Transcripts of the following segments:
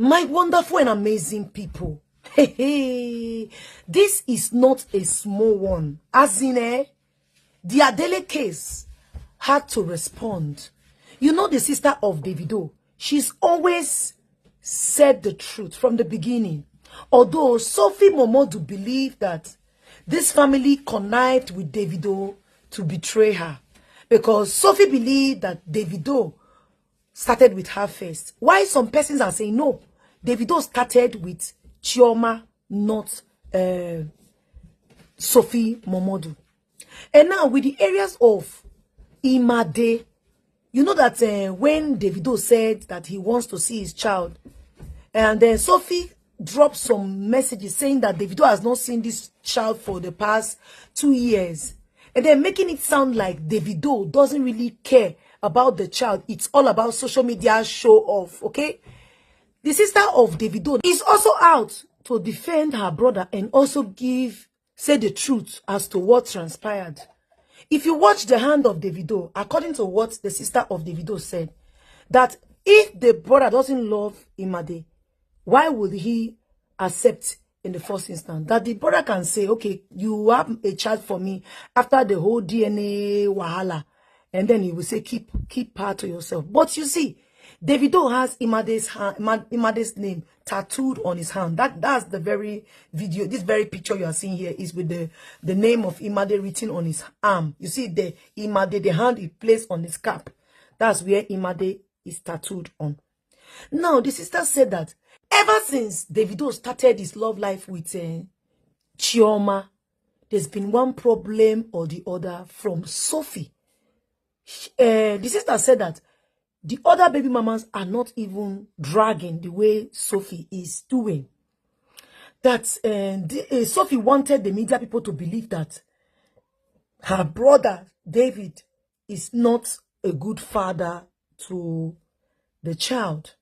My wonderful and amazing people. Hey, this is not a small one. As in, the Adele case had to respond. You know, the sister of DAVIDO, she's always said the truth from the beginning. Although Sophie MOMODU believed that this family connived with DAVIDO to betray her. Because Sophie believed that DAVIDO started with her first. Why some persons are saying no, DAVIDO started with Chioma, not Sophie MOMODU. And now with the areas of Imade, you know that when DAVIDO said that he wants to see his child, and then Sophie dropped some messages saying that DAVIDO has not seen this child for the past 2 years. And then making it sound like DAVIDO doesn't really care about the child. It's all about social media show off, okay? The sister of DAVIDO is also out to defend her brother and also say the truth as to what transpired. If you watch the hand of DAVIDO, according to what the sister of DAVIDO said, that if the brother doesn't love Imade, why would he accept in the first instance? That the brother can say, okay, you have a child for me after the whole DNA wahala. And then he will say, keep her to yourself. But you see, DAVIDO has Imade's name tattooed on his hand. That's the very video. This very picture you are seeing here is with the name of Imade written on his arm. You see the Imade, the hand he placed on his cap. That's where Imade is tattooed on. Now, the sister said that ever since DAVIDO started his love life with Chioma, there's been one problem or the other from Sophie. The sister said that the other baby mamas are not even dragging the way Sophie is doing. That Sophie wanted the media people to believe that her brother, David, is not a good father to the child.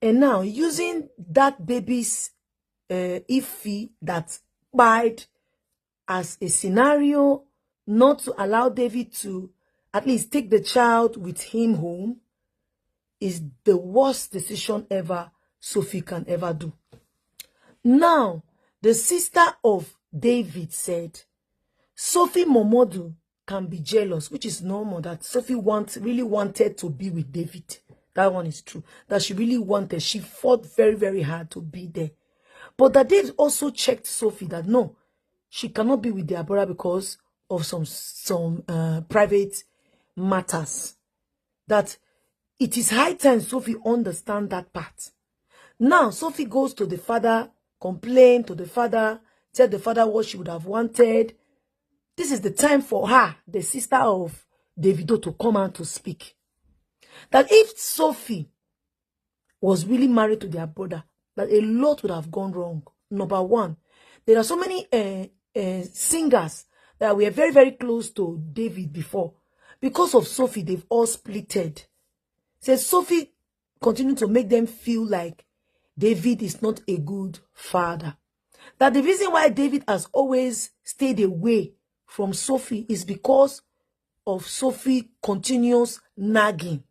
And now, using that baby's iffy that died as a scenario not to allow David to at least take the child with him home, is the worst decision ever Sophie can ever do. Now, the sister of David said, Sophie MOMODU can be jealous, which is normal, that Sophie really wanted to be with David. That one is true. That she really wanted. She fought very, very hard to be there. But that David also checked Sophie that no, she cannot be with their brother because of some private matters. That it is high time Sophie understand that part. Now, Sophie goes to the father, complain to the father, tell the father what she would have wanted. This is the time for her, the sister of DAVIDO, to come out to speak. That if Sophie was really married to their brother, that a lot would have gone wrong. Number one, there are so many singers that were very, very close to David before. Because of Sophie, they've all splitted. Says Sophie continued to make them feel like David is not a good father. That the reason why David has always stayed away from Sophie is because of Sophie continuous nagging.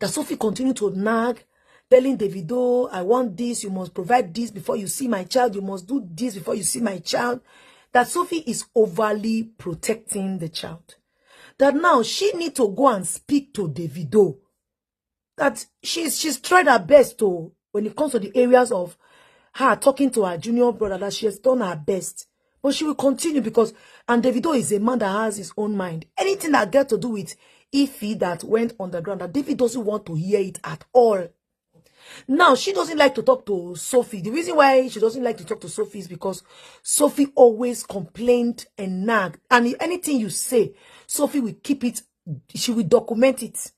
That Sophie continued to nag, telling DAVIDO, I want this, you must provide this before you see my child, you must do this before you see my child. That Sophie is overly protecting the child. That now she need to go and speak to DAVIDO. That she's tried her best to, when it comes to the areas of her talking to her junior brother, that she has done her best. But she will continue because, and DAVIDO is a man that has his own mind. Anything that gets to do with Ify that went underground, that David doesn't want to hear it at all. Now, she doesn't like to talk to Sophie. The reason why she doesn't like to talk to Sophie is because Sophie always complained and nagged. And if anything you say, Sophie will keep it, she will document it.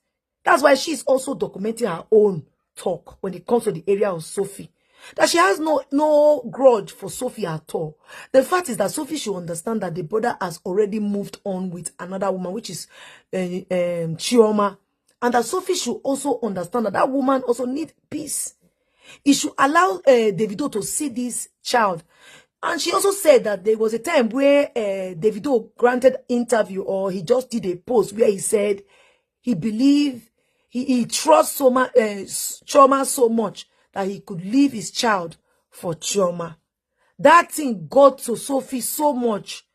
That's why she's also documenting her own talk when it comes to the area of Sophie. That she has no grudge for Sophie at all. The fact is that Sophie should understand that the brother has already moved on with another woman, which is Chioma. And that Sophie should also understand that that woman also needs peace. He should allow DAVIDO to see this child. And she also said that there was a time where DAVIDO granted interview, or he just did a post where he said he believed, he trusts Chioma so much that he could leave his child for Chioma. That thing got to Sophie so much.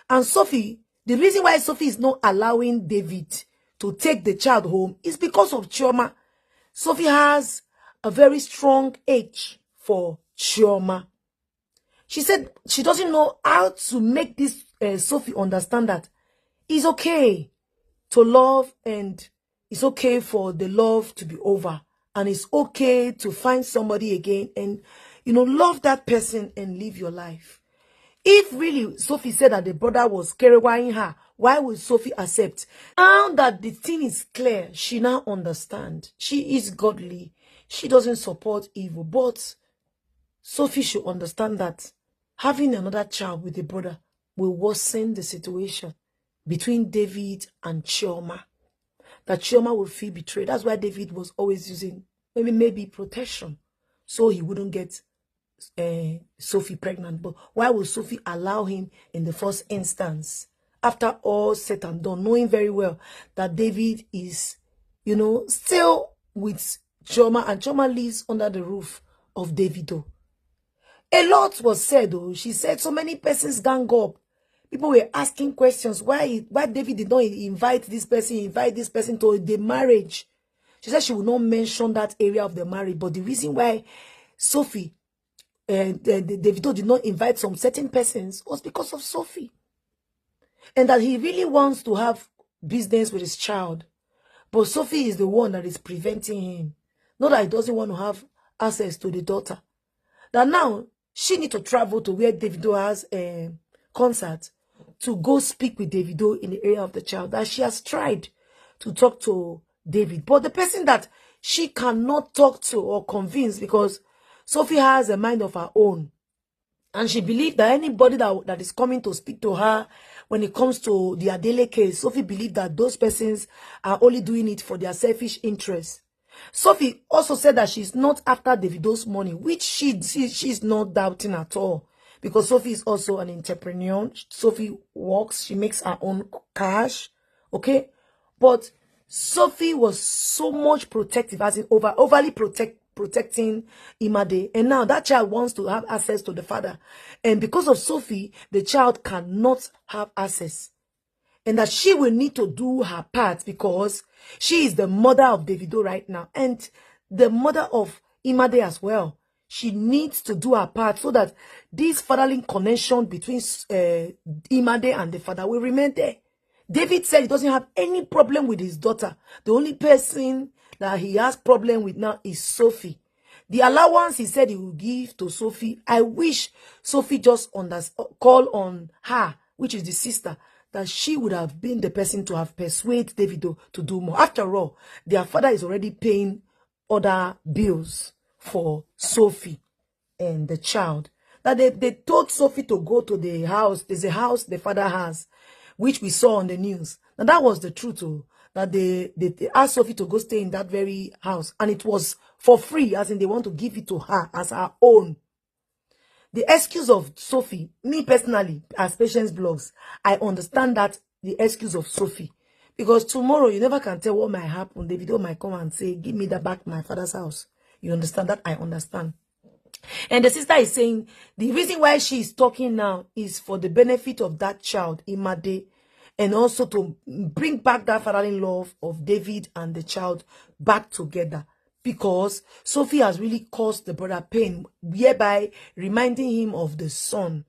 And Sophie, the reason why Sophie is not allowing David to take the child home is because of Chioma. Sophie has a very strong edge for Chioma. She said she doesn't know how to make this Sophie understand that it's okay to love, and it's okay for the love to be over, and it's okay to find somebody again and, you know, love that person and live your life. If really Sophie said that the brother was carrying her, why would Sophie accept? Now that the thing is clear, she now understands. She is godly. She doesn't support evil. But Sophie should understand that having another child with a brother will worsen the situation between David and Chioma. That Chioma will feel betrayed. That's why David was always using maybe protection, so he wouldn't get Sophie pregnant. But why would Sophie allow him in the first instance, after all said and done, knowing very well that David is, you know, still with Chioma, and Chioma lives under the roof of DAVIDO? A lot was said, though. She said so many persons gang up. People were asking questions. Why David did not invite this person to the marriage? She said she would not mention that area of the marriage. But the reason why Sophie Davido did not invite some certain persons was because of Sophie. And that he really wants to have business with his child. But Sophie is the one that is preventing him. Not that he doesn't want to have access to the daughter. That now she needs to travel to where Davido has a concert to go speak with Davido in the area of the child. That she has tried to talk to David. But the person that she cannot talk to or convince, because Sophie has a mind of her own. And she believed that anybody that is coming to speak to her when it comes to the Adele case, Sophie believed that those persons are only doing it for their selfish interests. Sophie also said that she's not after Davido's money, which she's not doubting at all. Because Sophie is also an entrepreneur. Sophie works, she makes her own cash. Okay? But Sophie was so much protective, as in overly protecting Imade. And now that child wants to have access to the father. And because of Sophie, the child cannot have access. And that she will need to do her part, because she is the mother of Davido right now. And the mother of Imade as well. She needs to do her part so that this fatherly connection between Imade and the father will remain there. David said he doesn't have any problem with his daughter. The only person that he has problem with now is Sophie. The allowance he said he will give to Sophie, I wish Sophie just call on her, which is the sister, that she would have been the person to have persuaded Davido to do more. After all, their father is already paying other bills for Sophie and the child. That they told Sophie to go to the house. There's a house the father has, which we saw on the news. Now that was the truth, too. That they asked Sophie to go stay in that very house. And it was for free, as in they want to give it to her as her own. The excuse of Sophie, me personally, as Patience Blogs, I understand that the excuse of Sophie. Because tomorrow, you never can tell what might happen. Davido might come and say, give me the back my father's house. You understand that? I understand. And the sister is saying, the reason why she is talking now is for the benefit of that child, Imade, and also to bring back that fatherly love of David and the child back together. Because Sophie has really caused the brother pain, thereby reminding him of the son.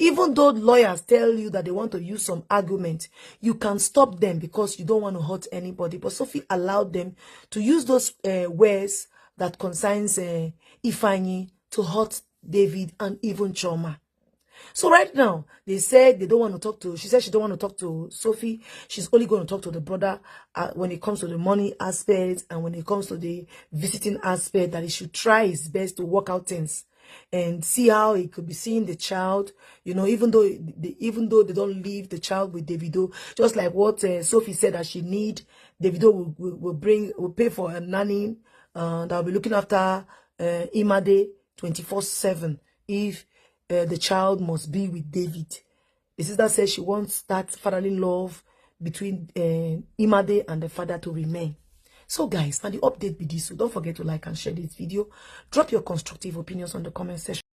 Even though lawyers tell you that they want to use some argument, you can stop them because you don't want to hurt anybody. But Sophie allowed them to use those words that concerns Ifeanyi to hurt David and even Chioma. So right now, they said they don't want to talk to, she said she don't want to talk to Sophie. She's only going to talk to the brother when it comes to the money aspect and when it comes to the visiting aspect, that he should try his best to work out things and see how he could be seeing the child, you know, even though they don't leave the child with Davido, just like what Sophie said that she need. Davido will pay for a nanny that will be looking after Imade 24/7 if the child must be with David. The sister says she wants that fatherly love between Imade and the father to remain. So guys, now the update be this. So don't forget to like and share this video. Drop your constructive opinions on the comment section.